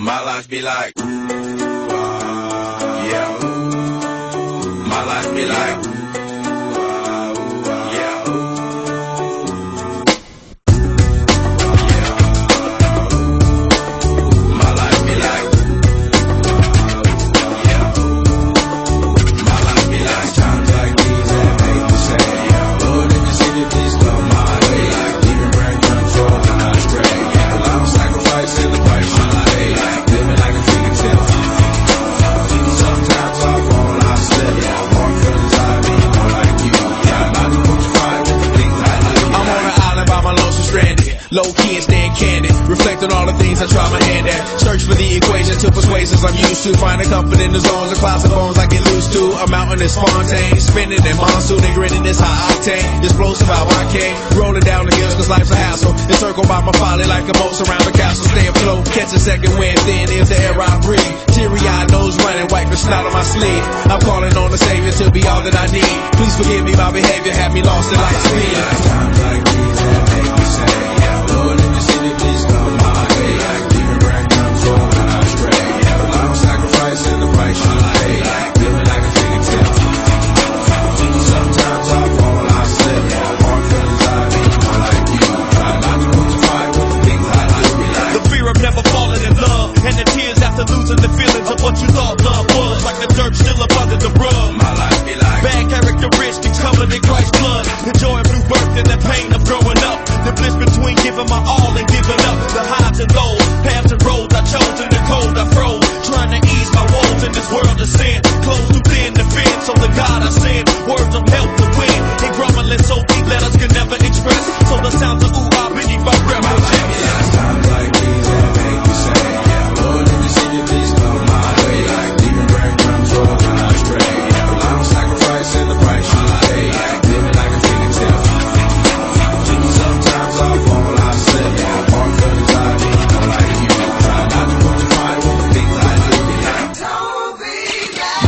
My life be like, ooh, yeah, ooh. My life be like, ooh, yeah, ooh. Yeah, ooh. My life be like, yeah, ooh. My life be like times like these that make me say, yeah, Lord, in the city, please come my way. Like leaving brand control and not stray. Yeah, I'm sacrificing the price my life. Living like a fairy tale. Sometimes I fall, I slip. More cause I be more like you. Yeah, I do what you find with the things I do. I'm on an island by my lonesome stranded. Low key and staying candid. Reflect on all the things I try my hand at. Search for the equation to persuasions I'm used to. Finding comfort in the zones of clouds and bones I get loose to. A mountain is fontaine. Spinning in monsoon and grinning this high octane. Explosive how I came. Rolling down the hills cause life's a hassle. Encircled by my folly like a moat around the castle. Stay afloat. Catch a second wind thin is the air I breathe. Teary-eyed nose running. Wipe the snot on my sleeve. I'm calling on the Savior to be all that I need. Please forgive me my behavior. Had me lost in light speed. Times like these that make me say, yeah, Lord in the city, please come my way. Like leaving brand control and I stray. Yeah, I'm sacrificing the price you pay. Like living like a fairy tale. Sometimes I fall, I slip. More cause I be more like you. Try not to crucify with the things I do. Like the fear of never falling in love, and the tears after losing the feelings of what you thought love was. Like the dirt still up under the rug. my life be like Bad characteristics covered in Christ's blood. The joy of new birth and the pain of growing up. The bliss between giving my all and giving up. The highs and lows, paths and roads I chose in the cold I froze. Trying to ease my woes in this world of sin. Close too thin to fit, so the God I send. Words of help to win. And grumbling so deep letters can never express. So the sounds of ooh-ah beneath my breath. times like these that make me say, yeah, Lord in the city, please come my way. Like leaving brand control and I stray. Yeah, I'm sacrificing the price you pay. Like living like a fairy tale. Sometimes I fall, I slip. More cause I be more like you. Try not to crucify with the things I do.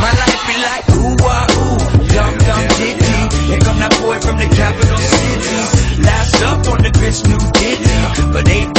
My life be like ooh wah ooh, dum dum ditty. Here come that boy from the capital city. Last up on the Chris new ditty, but ain't